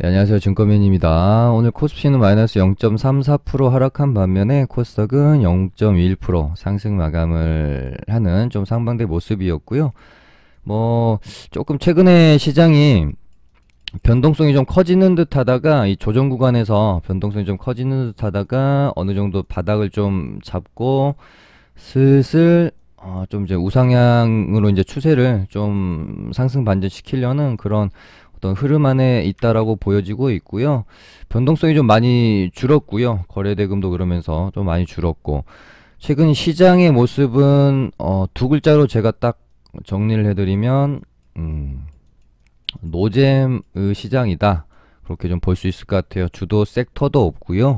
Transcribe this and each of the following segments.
네, 안녕하세요. 증권맨입니다. 오늘 코스피는 마이너스 0.34% 하락한 반면에 코스닥은 0.21% 상승 마감을 하는 좀 상반된 모습이었고요. 뭐 조금 최근에 시장이 변동성이 좀 커지는 듯 하다가 이 조정 구간에서 변동성이 좀 커지는 듯 하다가 어느 정도 바닥을 좀 잡고 슬슬 좀 이제 우상향으로 이제 추세를 좀 상승 반전시키려는 그런 어떤 흐름 안에 있다라고 보여지고 있고요. 변동성이 좀 많이 줄었고요. 거래대금도 그러면서 좀 많이 줄었고, 최근 시장의 모습은 두 글자로 제가 딱 정리를 해드리면 노잼의 시장이다. 그렇게 좀 볼 수 있을 것 같아요. 주도 섹터도 없고요.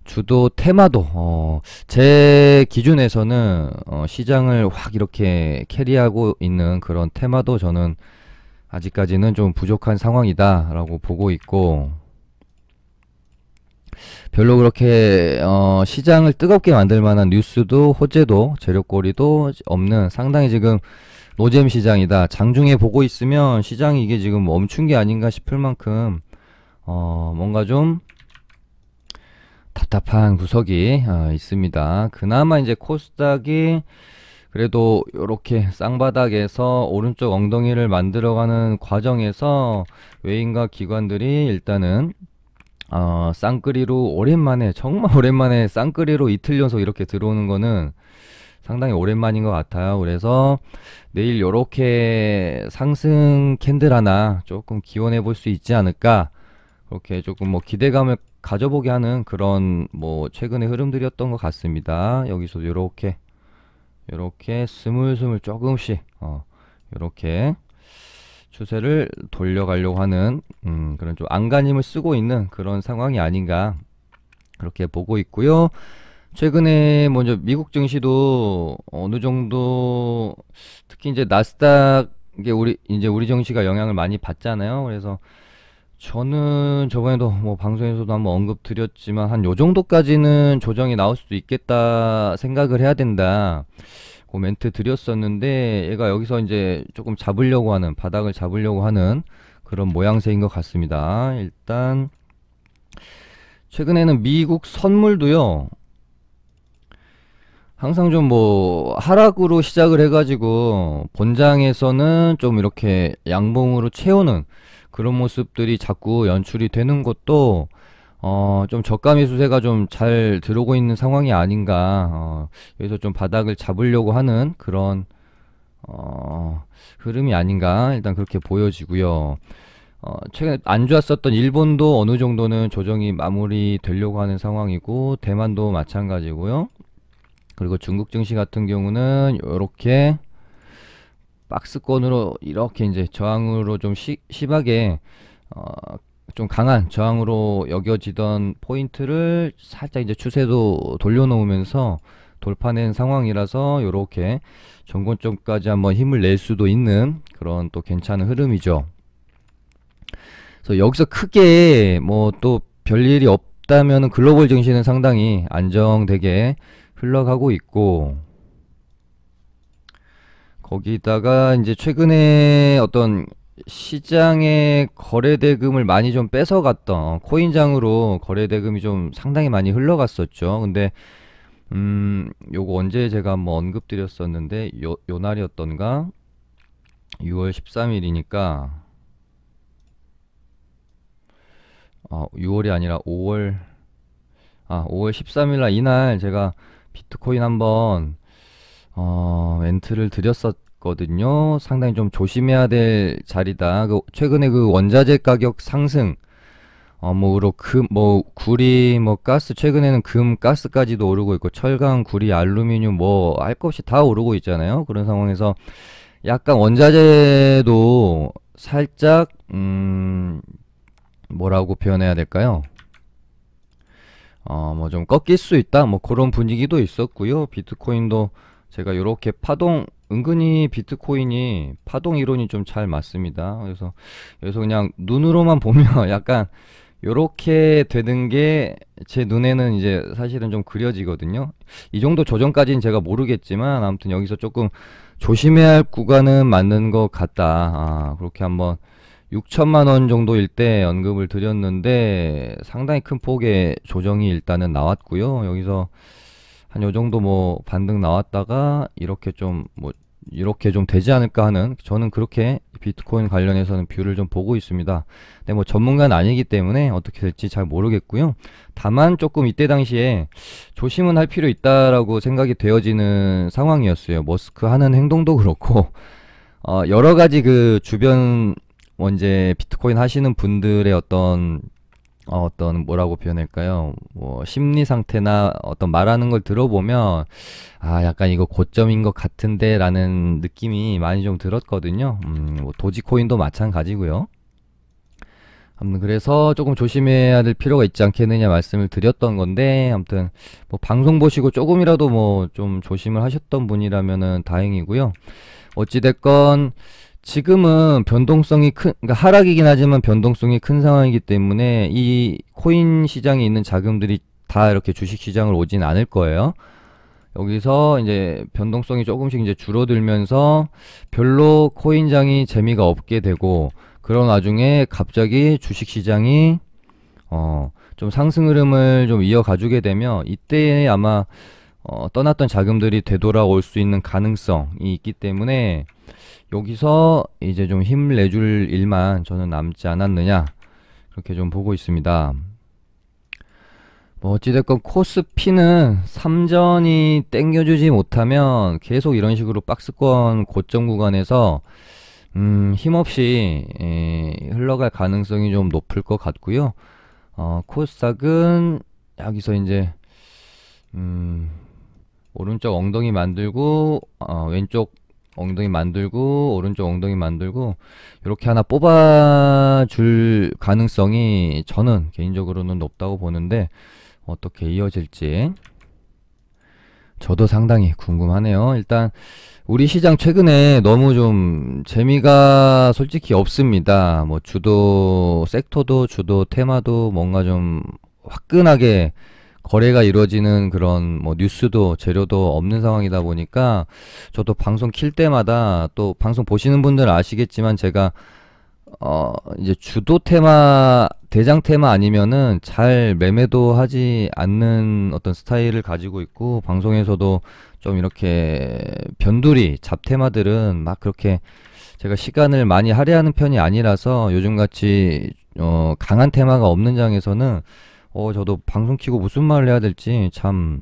주도 테마도 제 기준에서는 시장을 확 이렇게 캐리하고 있는 그런 테마도 저는 아직까지는 좀 부족한 상황이다 라고 보고 있고, 별로 그렇게 시장을 뜨겁게 만들 만한 뉴스도 호재도 재료거리도 없는 상당히 지금 노잼 시장이다. 장중에 보고 있으면 시장이 이게 지금 멈춘 게 아닌가 싶을 만큼 뭔가 좀 답답한 구석이 있습니다. 그나마 이제 코스닥이 그래도 이렇게 쌍바닥에서 오른쪽 엉덩이를 만들어가는 과정에서 외인과 기관들이 일단은 쌍끌이로 오랜만에, 정말 오랜만에 쌍끌이로 이틀 연속 이렇게 들어오는 거는 상당히 오랜만인 것 같아요. 그래서 내일 이렇게 상승 캔들 하나 조금 기원해 볼 수 있지 않을까, 그렇게 조금 뭐 기대감을 가져보게 하는 그런 뭐 최근의 흐름들이었던 것 같습니다. 여기서 요렇게 스물스물 조금씩 요렇게 추세를 돌려가려고 하는 그런 좀 안간힘을 쓰고 있는 그런 상황이 아닌가, 그렇게 보고 있고요. 최근에 먼저 미국 증시도 어느 정도, 특히 이제 나스닥에 우리 증시가 영향을 많이 받잖아요. 그래서 저는 저번에도 뭐 방송에서도 한번 언급 드렸지만 한 요 정도까지는 조정이 나올 수도 있겠다 생각을 해야 된다, 그 멘트 드렸었는데, 얘가 여기서 이제 조금 잡으려고 하는, 바닥을 잡으려고 하는 그런 모양새인 것 같습니다. 일단 최근에는 미국 선물도요, 항상 좀 뭐 하락으로 시작을 해가지고 본장에서는 좀 이렇게 양봉으로 채우는 그런 모습들이 자꾸 연출이 되는 것도 좀 저가 매수세가 좀 잘 들어오고 있는 상황이 아닌가, 여기서 좀 바닥을 잡으려고 하는 그런 흐름이 아닌가, 일단 그렇게 보여지고요. 최근에 안 좋았었던 일본도 어느 정도는 조정이 마무리 되려고 하는 상황이고, 대만도 마찬가지고요. 그리고 중국 증시 같은 경우는 이렇게 박스권으로 이렇게 이제 저항으로 좀 심하게 어, 좀 강한 저항으로 여겨지던 포인트를 살짝 이제 추세도 돌려놓으면서 돌파낸 상황이라서 이렇게 정권 쪽까지 한번 힘을 낼 수도 있는 그런 또 괜찮은 흐름이죠. 그래서 여기서 크게 뭐 또 별일이 없다면 글로벌 증시는 상당히 안정되게 흘러가고 있고, 거기다가 이제 최근에 어떤 시장의 거래대금을 많이 좀 뺏어갔던, 코인장으로 거래대금이 좀 상당히 많이 흘러갔었죠. 근데 요거 언제 제가 한번 언급드렸었는데, 요 날이었던가, 6월 13일이니까 6월이 아니라 5월 13일 날, 이날 제가 비트코인 한번 멘트를 드렸었거든요. 상당히 좀 조심해야 될 자리다. 최근에 그 원자재 가격 상승, 뭐로 뭐 구리, 뭐 가스, 최근에는 금, 가스까지도 오르고 있고, 철강, 구리, 알루미늄 뭐 할 것 없이 다 오르고 있잖아요. 그런 상황에서 약간 원자재도 살짝 뭐라고 표현해야 될까요? 뭐 좀 꺾일 수 있다, 뭐 그런 분위기도 있었고요. 비트코인도 제가 요렇게 파동, 은근히 비트코인이 파동 이론이 좀 잘 맞습니다. 그래서 그냥 눈으로만 보면 약간 요렇게 되는 게 제 눈에는 이제 사실은 좀 그려지거든요. 이 정도 조정까지는 제가 모르겠지만, 아무튼 여기서 조금 조심해야 할 구간은 맞는 것 같다. 그렇게 한번 6천만 원 정도일 때 언급을 드렸는데 상당히 큰 폭의 조정이 일단은 나왔고요. 여기서 한 요 정도 뭐 반등 나왔다가 이렇게 좀 되지 않을까 하는, 저는 그렇게 비트코인 관련해서는 뷰를 좀 보고 있습니다. 근데 뭐 전문가는 아니기 때문에 어떻게 될지 잘 모르겠고요. 다만 조금 이때 당시에 조심은 할 필요 있다라고 생각이 되어지는 상황이었어요. 머스크 하는 행동도 그렇고 여러 가지 그 주변 이제 비트코인 하시는 분들의 어떤 뭐라고 표현할까요? 뭐 심리 상태나 어떤 말하는 걸 들어보면 약간 이거 고점인 것 같은데라는 느낌이 많이 좀 들었거든요. 뭐 도지코인도 마찬가지고요. 아무튼 그래서 조금 조심해야 될 필요가 있지 않겠느냐 말씀을 드렸던 건데, 아무튼 뭐 방송 보시고 조금이라도 뭐 좀 조심을 하셨던 분이라면은 다행이고요. 어찌됐건 지금은 변동성이 그러니까 하락이긴 하지만 변동성이 큰 상황이기 때문에 이 코인 시장에 있는 자금들이 다 이렇게 주식 시장을 오진 않을 거예요. 여기서 이제 변동성이 조금씩 이제 줄어들면서 별로 코인장이 재미가 없게 되고, 그런 와중에 갑자기 주식 시장이 좀 상승 흐름을 좀 이어가주게 되면 이때 아마 떠났던 자금들이 되돌아올 수 있는 가능성이 있기 때문에 여기서 이제 좀 힘을 내줄 일만 저는 남지 않았느냐, 그렇게 좀 보고 있습니다. 뭐 어찌됐건 코스피는 3전이 땡겨주지 못하면 계속 이런 식으로 박스권 고점 구간에서 힘없이 흘러갈 가능성이 좀 높을 것 같고요. 코스닥은 여기서 이제 오른쪽 엉덩이 만들고 왼쪽 엉덩이 만들고 오른쪽 엉덩이 만들고 이렇게 하나 뽑아줄 가능성이 저는 개인적으로는 높다고 보는데, 어떻게 이어질지 저도 상당히 궁금하네요. 일단 우리 시장 최근에 너무 좀 재미가 솔직히 없습니다. 뭐 주도 섹터도 주도 테마도 뭔가 좀 화끈하게 거래가 이루어지는 그런 뭐 뉴스도 재료도 없는 상황이다 보니까, 저도 방송 킬 때마다, 또 방송 보시는 분들은 아시겠지만 제가 이제 주도 테마, 대장 테마 아니면은 잘 매매도 하지 않는 어떤 스타일을 가지고 있고, 방송에서도 좀 이렇게 변두리 잡테마들은 막 그렇게 제가 시간을 많이 할애하는 편이 아니라서, 요즘같이 강한 테마가 없는 장에서는 저도 방송 키고 무슨 말을 해야 될지 참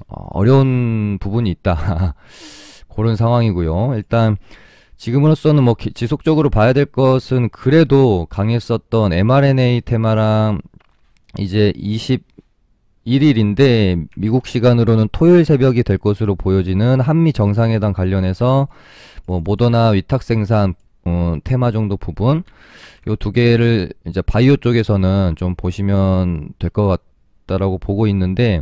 어려운 부분이 있다. 그런 상황이고요. 일단 지금으로서는 뭐 지속적으로 봐야 될 것은 그래도 강했었던 mRNA 테마랑, 이제 21일인데 미국 시간으로는 토요일 새벽이 될 것으로 보여지는 한미 정상회담 관련해서 뭐 모더나 위탁 생산 테마 정도 부분, 요 두 개를 이제 바이오 쪽에서는 좀 보시면 될 것 같다라고 보고 있는데,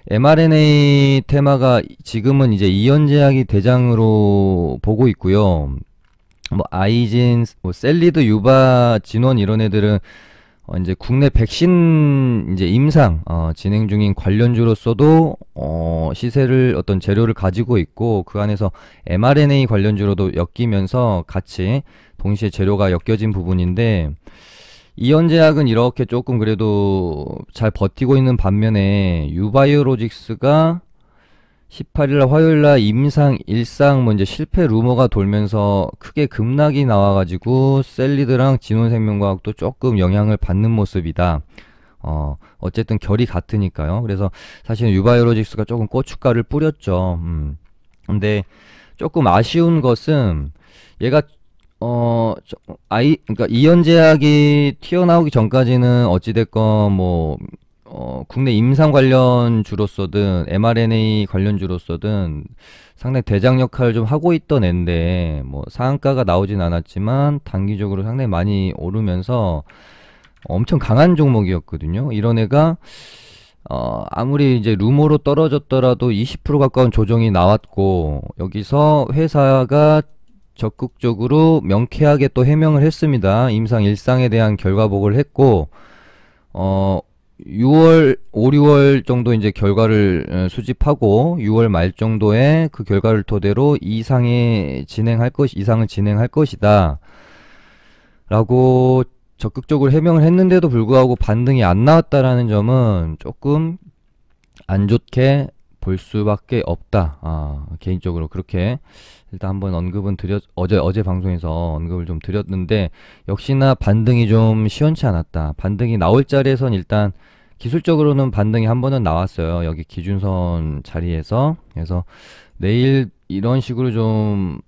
mRNA 테마가 지금은 이제 이연제약이 대장으로 보고 있고요. 뭐 아이진, 뭐 셀리드, 유바, 진원 이런 애들은 이제 국내 백신 이제 임상 진행 중인 관련주로서도 시세를, 어떤 재료를 가지고 있고, 그 안에서 mRNA 관련주로도 엮이면서 같이 동시에 재료가 엮여진 부분인데, 이연제약은 이렇게 조금 그래도 잘 버티고 있는 반면에 유바이오로직스가 18일날 화요일날 임상 일상 뭐 이제 실패 루머가 돌면서 크게 급락이 나와가지고 셀리드랑 진원생명과학도 조금 영향을 받는 모습이다. 어쨌든 결이 같으니까요. 그래서 사실은 유바이오로직스가 조금 고춧가루를 뿌렸죠. 근데 조금 아쉬운 것은 얘가 그러니까 이연제약이 튀어나오기 전까지는 어찌됐건 뭐 국내 임상 관련주로서든 mRNA 관련주로서든 상당히 대장 역할을 좀 하고 있던 앤데, 뭐 상한가가 나오진 않았지만 단기적으로 상당히 많이 오르면서 엄청 강한 종목이었거든요. 이런 애가 아무리 이제 루머로 떨어졌더라도 20% 가까운 조정이 나왔고, 여기서 회사가 적극적으로 명쾌하게 또 해명을 했습니다. 임상 일상에 대한 결과보고를 했고, 6월, 5, 6월 정도 이제 결과를 수집하고 6월 말 정도에 그 결과를 토대로 이상을 진행할 것이다 라고 적극적으로 해명을 했는데도 불구하고 반등이 안 나왔다라는 점은 조금 안 좋게 볼 수밖에 없다. 개인적으로 그렇게 일단 한번 언급은 어제 방송에서 언급을 좀 드렸는데, 역시나 반등이 좀 시원치 않았다. 반등이 나올 자리에선 일단 기술적으로는 반등이 한 번은 나왔어요. 여기 기준선 자리에서. 그래서 내일 이런 식으로 좀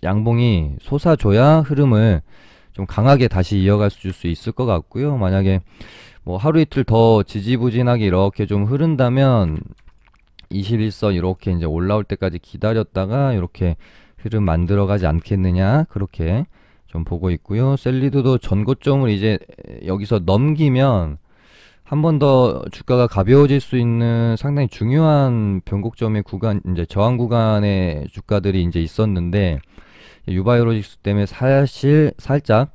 양봉이 솟아줘야 흐름을 좀 강하게 다시 이어갈 수 있을 것 같고요. 만약에 뭐 하루 이틀 더 지지부진하게 이렇게 좀 흐른다면 21선 이렇게 이제 올라올 때까지 기다렸다가 이렇게 흐름 만들어가지 않겠느냐, 그렇게 좀 보고 있고요. 셀리드도 전고점을 이제 여기서 넘기면 한 번 더 주가가 가벼워질 수 있는 상당히 중요한 변곡점의 구간, 이제 저항 구간의 주가들이 이제 있었는데, 유바이오로직스 때문에 사실 살짝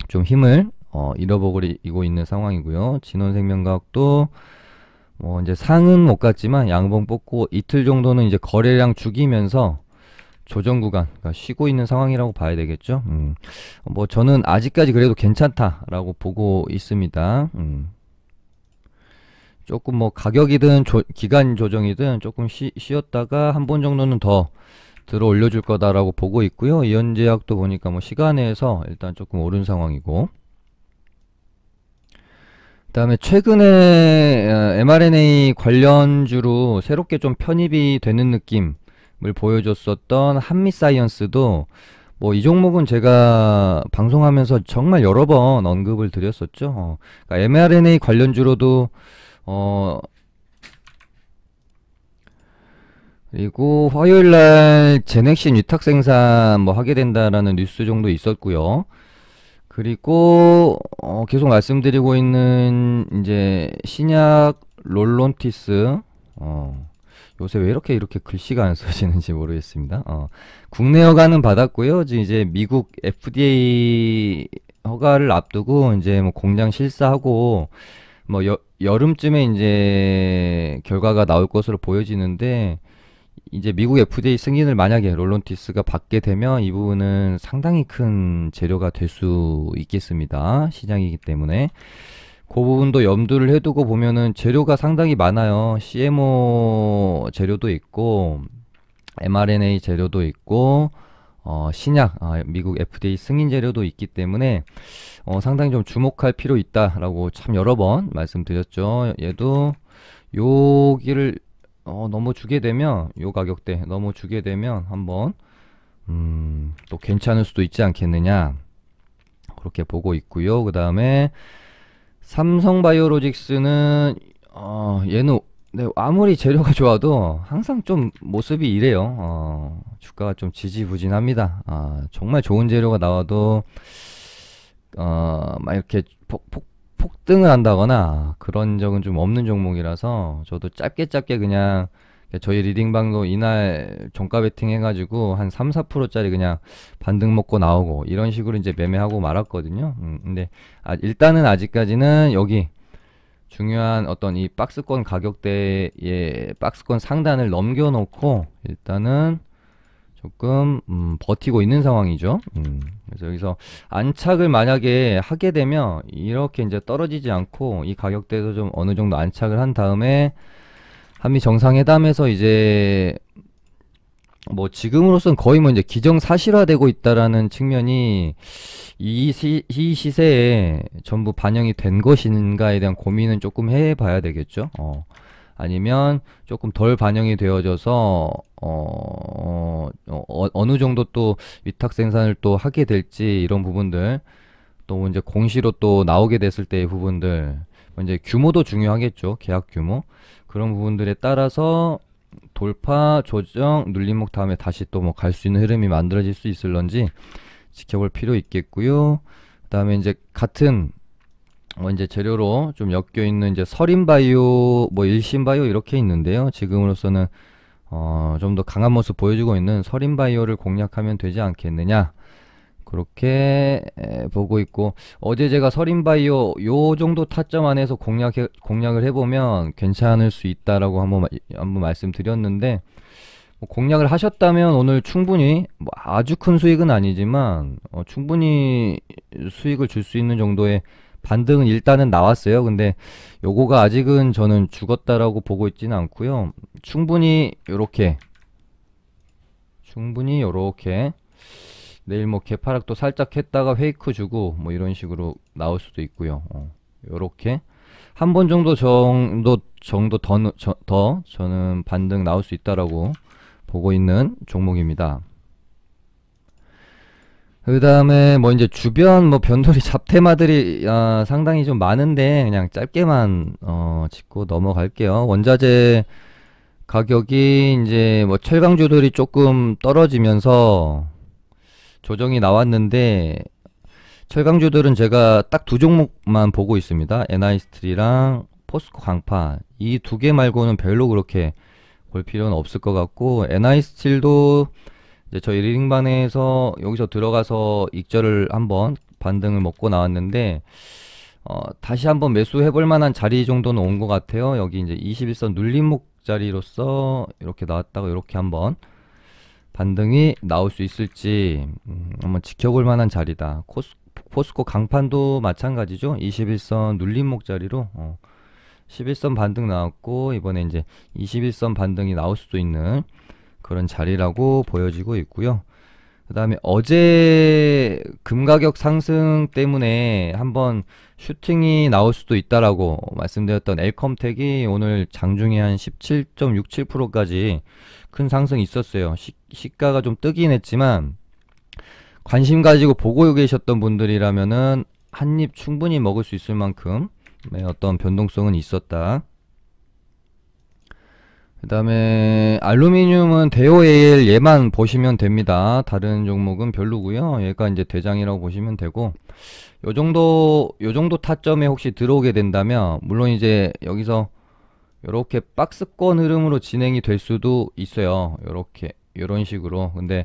좀 힘을 잃어버리고 있는 상황이고요. 진원생명과학도 뭐 이제 상은 못 갔지만 양봉 뽑고 이틀 정도는 이제 거래량 죽이면서 조정 구간, 그러니까 쉬고 있는 상황이라고 봐야 되겠죠. 뭐 저는 아직까지 그래도 괜찮다라고 보고 있습니다. 조금 뭐 가격이든 기간 조정이든 조금 쉬었다가 한 번 정도는 더 들어 올려줄 거다라고 보고 있고요. 이현제약도 보니까 뭐 시간에서 일단 조금 오른 상황이고, 그다음에 최근에 mRNA 관련주로 새롭게 좀 편입이 되는 느낌을 보여줬었던 한미사이언스도, 뭐 이 종목은 제가 방송하면서 정말 여러 번 언급을 드렸었죠. 그러니까 mRNA 관련주로도 그리고 화요일날 제넥신 위탁 생산 뭐 하게 된다라는 뉴스 정도 있었고요. 그리고 계속 말씀드리고 있는 이제 신약 롤론티스, 요새 왜 이렇게 글씨가 안 써지는지 모르겠습니다. 국내 허가는 받았고요. 이제 미국 FDA 허가를 앞두고 이제 뭐 공장 실사하고 뭐 여름쯤에 이제 결과가 나올 것으로 보여지는데, 이제 미국 FDA 승인을 만약에 롤론티스가 받게 되면 이 부분은 상당히 큰 재료가 될 수 있겠습니다. 시장이기 때문에 그 부분도 염두를 해두고 보면은 재료가 상당히 많아요. CMO 재료도 있고 mRNA 재료도 있고 신약, 미국 FDA 승인 재료도 있기 때문에 상당히 좀 주목할 필요 있다라고 참 여러 번 말씀드렸죠. 얘도 여기를 너무 주게 되면, 요 가격대 너무 주게 되면 한번 또 괜찮을 수도 있지 않겠느냐, 그렇게 보고 있고요. 그 다음에 삼성바이오로직스는 얘는 네, 아무리 재료가 좋아도 항상 좀 모습이 이래요. 주가가 좀 지지부진합니다. 정말 좋은 재료가 나와도 막 이렇게 폭등을 한다거나 그런 적은 좀 없는 종목이라서, 저도 짧게 그냥 저희 리딩방도 이날 종가 베팅 해가지고 한 3~4%짜리 그냥 반등 먹고 나오고 이런 식으로 이제 매매하고 말았거든요. 근데 일단은 아직까지는 여기 중요한 어떤 이 박스권 가격대의 박스권 상단을 넘겨놓고 일단은 조금 버티고 있는 상황이죠. 그래서 여기서 안착을 만약에 하게 되면 이렇게 이제 떨어지지 않고 이 가격대에서 좀 어느 정도 안착을 한 다음에 한미 정상회담에서 이제 뭐 지금으로선 거의 뭐 이제 기정사실화되고 있다라는 측면이 이 시세에 전부 반영이 된 것인가에 대한 고민은 조금 해봐야 되겠죠. 아니면 조금 덜 반영이 되어져서 어느 정도 또 위탁 생산을 또 하게 될지, 이런 부분들, 또 이제 공시로 또 나오게 됐을 때의 부분들, 이제 규모도 중요하겠죠. 계약 규모, 그런 부분들에 따라서 돌파, 조정, 눌림목 다음에 다시 또 뭐 갈 수 있는 흐름이 만들어질 수 있을런지 지켜볼 필요 있겠고요. 그 다음에 이제 같은 이제 재료로 좀 엮여 있는 이제 서린바이오, 뭐 일신바이오 이렇게 있는데요. 지금으로서는 좀 더 강한 모습 보여주고 있는 서린바이오를 공략하면 되지 않겠느냐, 그렇게 보고 있고, 어제 제가 서린바이오 요 정도 타점 안에서 공략을 해보면 괜찮을 수 있다라고 한번 말씀드렸는데, 뭐 공략을 하셨다면 오늘 충분히 뭐 아주 큰 수익은 아니지만 충분히 수익을 줄 수 있는 정도의 반등은 일단은 나왔어요. 근데 요거가 아직은 저는 죽었다라고 보고 있지는 않고요. 충분히 요렇게 내일 뭐 개파락도 살짝 했다가 페이크 주고 뭐 이런 식으로 나올 수도 있고요. 요렇게 한 번 정도 더 저는 반등 나올 수 있다라고 보고 있는 종목입니다. 그 다음에 뭐 이제 주변 뭐 변돌이 잡테마들이 상당히 좀 많은데 그냥 짧게만 짚고 넘어갈게요. 원자재 가격이 이제 뭐 철강주들이 조금 떨어지면서 조정이 나왔는데, 철강주들은 제가 딱 두 종목만 보고 있습니다. NI스틸이랑 포스코 강파, 이 두 개 말고는 별로 그렇게 볼 필요는 없을 것 같고, NI스틸도 이제 저희 리딩반에서 여기서 들어가서 익절을 한번 반등을 먹고 나왔는데, 다시 한번 매수해 볼 만한 자리 정도는 온 것 같아요. 여기 이제 21선 눌림목 자리로서 이렇게 나왔다가 이렇게 한번 반등이 나올 수 있을지 한번 지켜볼 만한 자리다. 포스코 강판도 마찬가지죠. 21선 눌림목 자리로 11선 반등 나왔고, 이번에 이제 21선 반등이 나올 수도 있는 그런 자리라고 보여지고 있고요. 그 다음에 어제 금가격 상승 때문에 한번 슈팅이 나올 수도 있다라고 말씀드렸던 엘컴텍이 오늘 장중에 한 17.67%까지 큰 상승이 있었어요. 시가가 좀 뜨긴 했지만 관심 가지고 보고 계셨던 분들이라면은 한입 충분히 먹을 수 있을 만큼 어떤 변동성은 있었다. 그 다음에 알루미늄은 대오에일 얘만 보시면 됩니다. 다른 종목은 별로고요. 얘가 이제 대장이라고 보시면 되고, 요 정도 타점에 혹시 들어오게 된다면 물론 이제 여기서 요렇게 박스권 흐름으로 진행이 될 수도 있어요. 요렇게 요런 식으로. 근데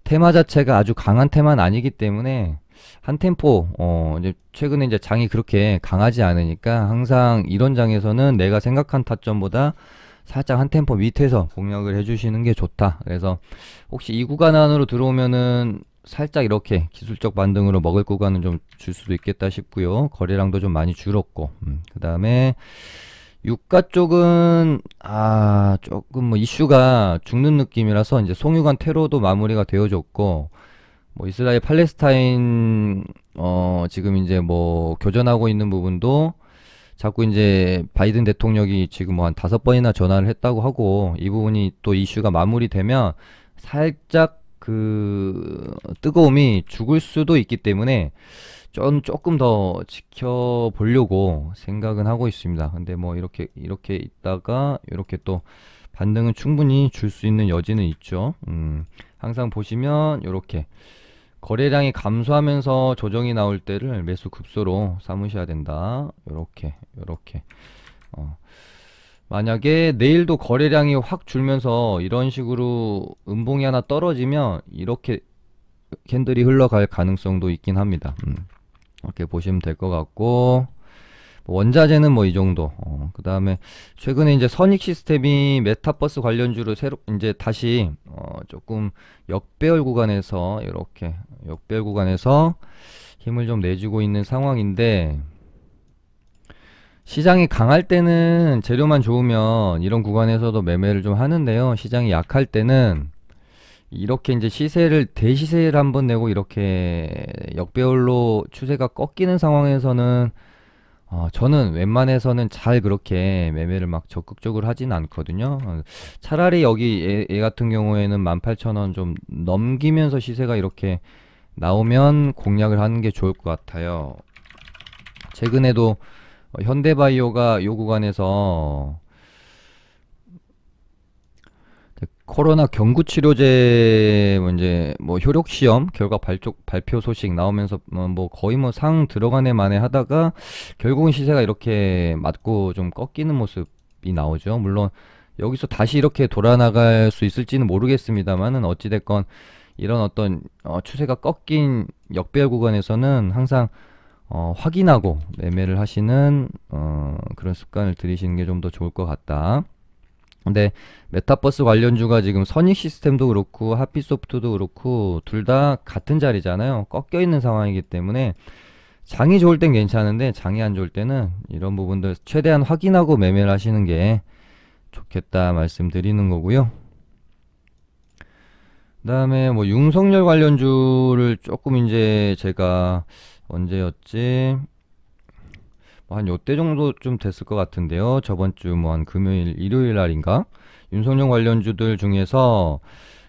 테마 자체가 아주 강한 테마는 아니기 때문에 한 템포 이제 최근에 이제 장이 그렇게 강하지 않으니까 항상 이런 장에서는 내가 생각한 타점보다 살짝 한 템포 밑에서 공략을 해주시는 게 좋다. 그래서 혹시 이 구간 안으로 들어오면은 살짝 이렇게 기술적 반등으로 먹을 구간은 좀 줄 수도 있겠다 싶고요. 거래량도 좀 많이 줄었고, 그 다음에 유가 쪽은 조금 뭐 이슈가 죽는 느낌이라서 이제 송유관 테러도 마무리가 되어졌고, 뭐 이스라엘 팔레스타인 지금 이제 뭐 교전하고 있는 부분도 자꾸 이제 바이든 대통령이 지금 뭐 한 5번이나 전화를 했다고 하고, 이 부분이 또 이슈가 마무리되면 살짝 그 뜨거움이 죽을 수도 있기 때문에 조금 더 지켜보려고 생각은 하고 있습니다. 근데 뭐 이렇게 있다가 이렇게 또 반등은 충분히 줄 수 있는 여지는 있죠. 항상 보시면 이렇게 거래량이 감소하면서 조정이 나올 때를 매수 급소로 삼으셔야 된다. 요렇게 만약에 내일도 거래량이 확 줄면서 이런 식으로 음봉이 하나 떨어지면 이렇게 캔들이 흘러갈 가능성도 있긴 합니다. 이렇게 보시면 될 것 같고, 원자재는 뭐 이 정도. 그 다음에 최근에 이제 선익 시스템이 메타버스 관련주로 새로 이제 다시 조금 역배열 구간에서 이렇게 역배열 구간에서 힘을 좀 내주고 있는 상황인데, 시장이 강할 때는 재료만 좋으면 이런 구간에서도 매매를 좀 하는데요. 시장이 약할 때는 이렇게 이제 대시세를 한번 내고 이렇게 역배열로 추세가 꺾이는 상황에서는 저는 웬만해서는 잘 그렇게 매매를 막 적극적으로 하진 않거든요. 차라리 여기 얘 같은 경우에는 18,000원 좀 넘기면서 시세가 이렇게 나오면 공략을 하는 게 좋을 것 같아요. 최근에도 현대바이오가 요 구간에서 코로나 경구 치료제 이제 뭐 효력 시험 결과 발표 소식 나오면서 뭐 거의 뭐 상 들어가네 마네 하다가 결국은 시세가 이렇게 맞고 좀 꺾이는 모습이 나오죠. 물론 여기서 다시 이렇게 돌아나갈 수 있을지는 모르겠습니다만은 어찌됐건 이런 어떤 추세가 꺾인 역배열 구간에서는 항상 확인하고 매매를 하시는 그런 습관을 들이시는 게 좀 더 좋을 것 같다. 근데 메타버스 관련주가 지금 선익 시스템도 그렇고 하피소프트도 그렇고 둘 다 같은 자리잖아요. 꺾여 있는 상황이기 때문에 장이 좋을 땐 괜찮은데 장이 안 좋을 때는 이런 부분들 최대한 확인하고 매매를 하시는 게 좋겠다 말씀드리는 거고요. 그다음에 뭐 윤석열 관련주를 조금 이제 제가 언제였지? 뭐 한 요때 정도 좀 됐을 것 같은데요. 저번 주 뭐 한 금요일, 일요일 날인가? 윤석열 관련주들 중에서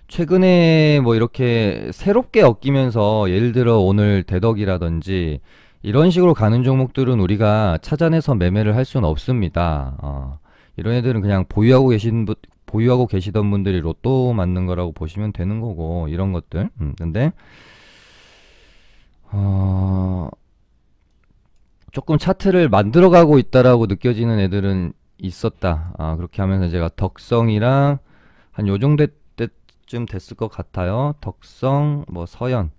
최근에 뭐 이렇게 새롭게 엮이면서 예를 들어 오늘 대덕이라든지 이런 식으로 가는 종목들은 우리가 찾아내서 매매를 할 수는 없습니다. 이런 애들은 그냥 보유하고 계시던 분들이 로또 맞는 거라고 보시면 되는 거고 이런 것들. 근데 어, 조금 차트를 만들어가고 있다라고 느껴지는 애들은 있었다. 그렇게 하면서 제가 덕성이랑 한 요 정도 때쯤 됐을 것 같아요. 덕성, 뭐 서현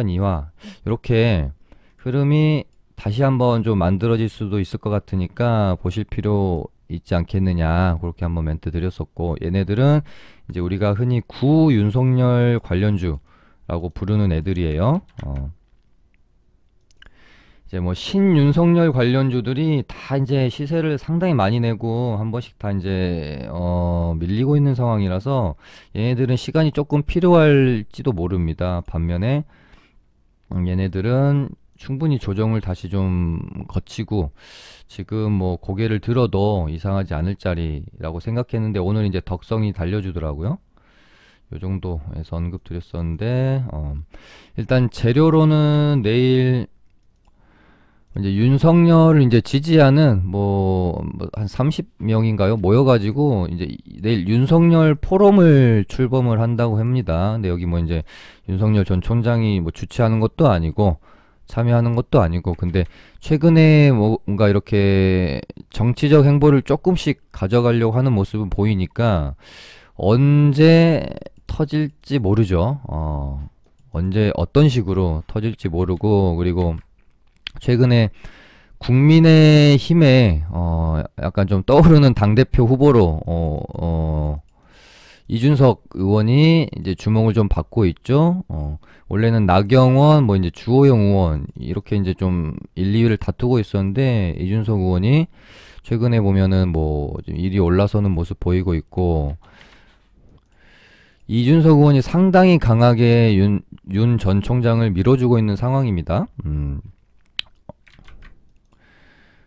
이화 이렇게 흐름이 다시 한번 좀 만들어질 수도 있을 것 같으니까 보실 필요 있지 않겠느냐 그렇게 한번 멘트 드렸었고 얘네들은 이제 우리가 흔히 구윤석열 관련주라고 부르는 애들이에요. 이제 뭐 신윤석열 관련주들이 다 이제 시세를 상당히 많이 내고 한 번씩 다 이제 밀리고 있는 상황이라서 얘네들은 시간이 조금 필요할지도 모릅니다. 반면에 얘네들은 충분히 조정을 다시 좀 거치고 지금 뭐 고개를 들어도 이상하지 않을 자리라고 생각했는데 오늘 이제 덕성이 달려주더라고요. 요 정도에서 언급 드렸었는데 일단 재료로는 내일 이제 윤석열을 이제 지지하는 뭐 한 30명인가요? 모여가지고 이제 내일 윤석열 포럼을 출범을 한다고 합니다. 근데 여기 뭐 이제 윤석열 전 총장이 뭐 주최하는 것도 아니고 참여하는 것도 아니고 근데 최근에 뭔가 이렇게 정치적 행보를 조금씩 가져가려고 하는 모습은 보이니까 언제 터질지 모르죠. 언제 어떤 식으로 터질지 모르고 그리고 최근에 국민의힘에 약간 좀 떠오르는 당대표 후보로 이준석 의원이 이제 주목을 좀 받고 있죠. 원래는 나경원, 뭐 이제 주호영 의원 이렇게 이제 좀 1, 2위를 다투고 있었는데 이준석 의원이 최근에 보면은 뭐 좀 1위 올라서는 모습 보이고 있고 이준석 의원이 상당히 강하게 윤 전 총장을 밀어주고 있는 상황입니다.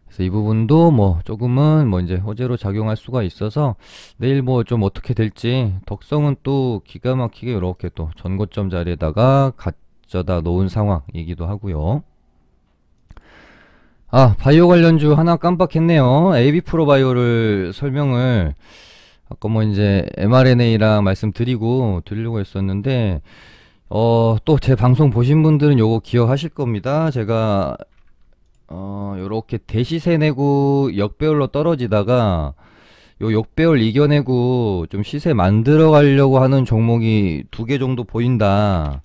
그래서 이 부분도 뭐 조금은 뭐 이제 호재로 작용할 수가 있어서 내일 뭐 좀 어떻게 될지 덕성은 또 기가 막히게 이렇게 또 전고점 자리에다가 가져다 놓은 상황이기도 하고요. 바이오 관련주 하나 깜빡했네요. AB 프로바이오를 설명을 아까 뭐 이제 mRNA랑 말씀드리고 드리려고 했었는데 또 제 방송 보신 분들은 요거 기억하실 겁니다. 제가 요렇게 대시세 내고 역배열로 떨어지다가 요 역배열 이겨내고 좀 시세 만들어 가려고 하는 종목이 2개 정도 보인다.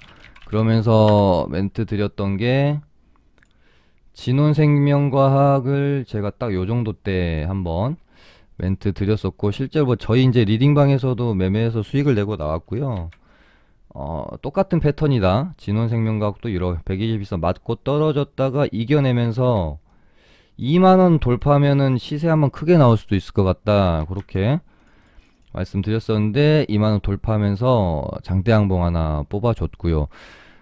그러면서 멘트 드렸던 게 진혼생명과학을 제가 딱 요 정도 때 한번 멘트 드렸었고 실제로 뭐 저희 이제 리딩방에서도 매매해서 수익을 내고 나왔고요. 똑같은 패턴이다. 진원생명과학도 이렇게 120일선 맞고 떨어졌다가 이겨내면서 2만원 돌파하면은 시세 한번 크게 나올 수도 있을 것 같다. 그렇게 말씀드렸었는데 2만원 돌파하면서 장대항봉 하나 뽑아줬고요.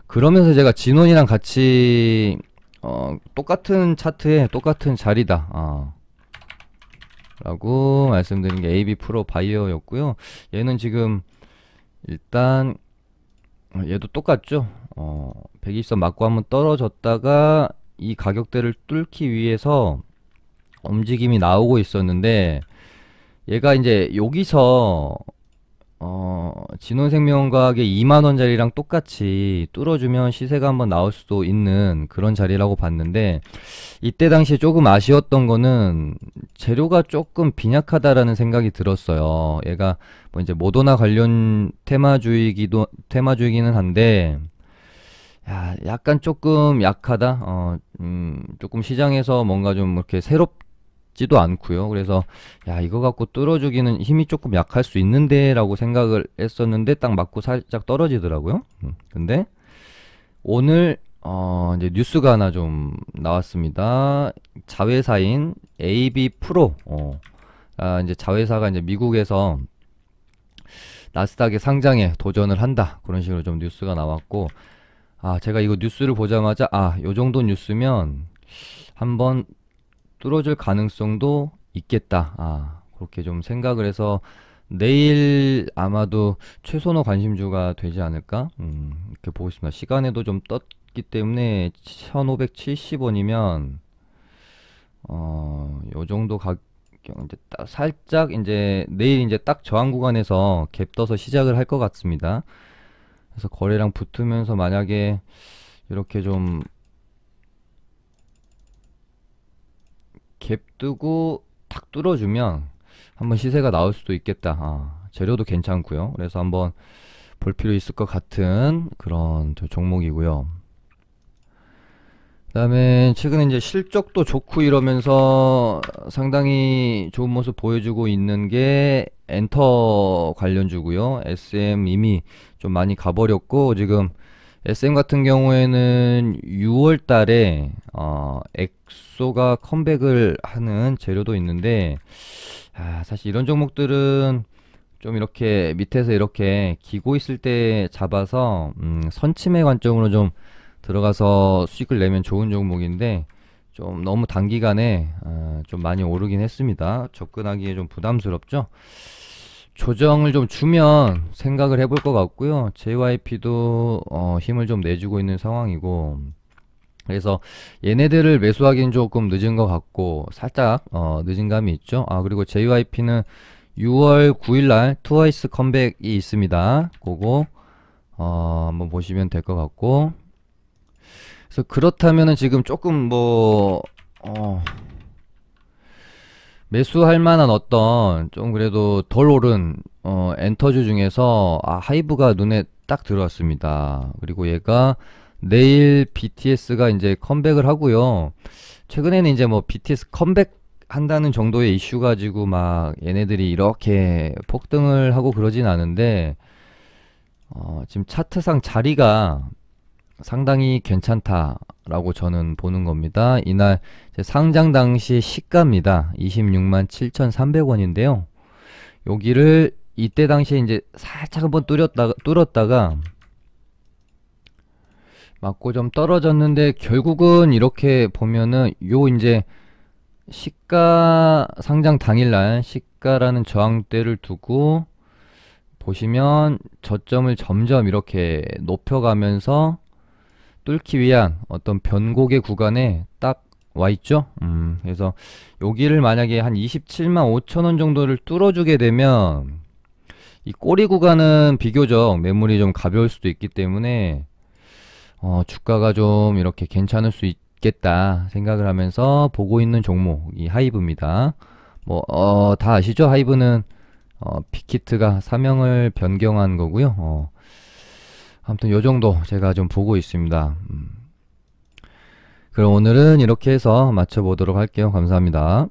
그러면서 제가 진원이랑 같이 똑같은 차트에 똑같은 자리다. 라고 말씀드린 게 AB 프로 바이오였고요. 얘는 지금 일단 얘도 똑같죠. 120선 맞고 한번 떨어졌다가 이 가격대를 뚫기 위해서 움직임이 나오고 있었는데 얘가 이제 여기서 진원생명과학의 2만원짜리랑 똑같이 뚫어주면 시세가 한번 나올 수도 있는 그런 자리라고 봤는데 이때 당시에 조금 아쉬웠던 거는 재료가 조금 빈약하다라는 생각이 들었어요. 얘가 뭐 이제 모더나 관련 테마주이기는 한데 약간 조금 약하다. 조금 시장에서 뭔가 좀 이렇게 새롭지 같지도 않고요. 그래서 야, 이거 갖고 뚫어주기는 힘이 조금 약할 수 있는데 라고 생각을 했었는데 딱 맞고 살짝 떨어지더라고요. 근데 오늘 이제 뉴스가 하나 좀 나왔습니다. 자회사인 AB 프로 이제 자회사가 이제 미국에서 나스닥에 상장에 도전을 한다, 그런 식으로 좀 뉴스가 나왔고, 제가 이거 뉴스를 보자마자 요 정도 뉴스면 한번 뚫어줄 가능성도 있겠다, 그렇게 좀 생각을 해서 내일 아마도 최선호 관심주가 되지 않을까, 이렇게 보고 있습니다. 시간에도 좀 떴기 때문에 1570원이면 요 정도 가격, 이제 살짝 이제 내일 이제 딱 저항 구간에서 갭 떠서 시작을 할 것 같습니다. 그래서 거래량 붙으면서 만약에 이렇게 좀 갭 뜨고 탁 뚫어주면 한번 시세가 나올 수도 있겠다. 재료도 괜찮고요. 그래서 한번 볼 필요 있을 것 같은 그런 종목이고요. 그 다음에 최근에 이제 실적도 좋고 이러면서 상당히 좋은 모습 보여주고 있는 게 엔터 관련주고요. SM 이미 좀 많이 가버렸고, 지금 SM 같은 경우에는 6월 달에 엑소가 컴백을 하는 재료도 있는데, 사실 이런 종목들은 좀 이렇게 밑에서 이렇게 기고 있을 때 잡아서 선침의 관점으로 좀 들어가서 수익을 내면 좋은 종목인데, 좀 너무 단기간에 좀 많이 오르긴 했습니다. 접근하기에 좀 부담스럽죠. 조정을 좀 주면 생각을 해볼 것 같고요. JYP도 힘을 좀 내주고 있는 상황이고, 그래서 얘네들을 매수하기는 조금 늦은 것 같고, 살짝 늦은 감이 있죠. 그리고 JYP는 6월 9일날 트와이스 컴백이 있습니다. 그거 한번 보시면 될 것 같고, 그래서 그렇다면은 지금 조금 매수할 만한 어떤 좀 그래도 덜 오른 엔터주 중에서 하이브가 눈에 딱 들어왔습니다. 그리고 얘가 내일 BTS가 이제 컴백을 하고요. 최근에는 이제 뭐 BTS 컴백 한다는 정도의 이슈 가지고 막 얘네들이 이렇게 폭등을 하고 그러진 않은데, 지금 차트상 자리가 상당히 괜찮다라고 저는 보는 겁니다. 이날 상장 당시 시가입니다. 26만 7,300원인데요. 여기를 이때 당시에 이제 살짝 한번 뚫었다가 맞고 좀 떨어졌는데, 결국은 이렇게 보면은 요 이제 시가 상장 당일날 시가라는 저항대를 두고 보시면 저점을 점점 이렇게 높여가면서 뚫기 위한 어떤 변곡의 구간에 딱 와 있죠. 그래서 여기를 만약에 한 27만 5천원 정도를 뚫어주게 되면 이 꼬리 구간은 비교적 매물이 좀 가벼울 수도 있기 때문에 주가가 좀 이렇게 괜찮을 수 있겠다 생각을 하면서 보고 있는 종목이 하이브입니다. 다 아시죠? 하이브는 빅히트가 사명을 변경한 거고요. 아무튼 요 정도 제가 좀 보고 있습니다. 그럼 오늘은 이렇게 해서 마쳐보도록 할게요. 감사합니다.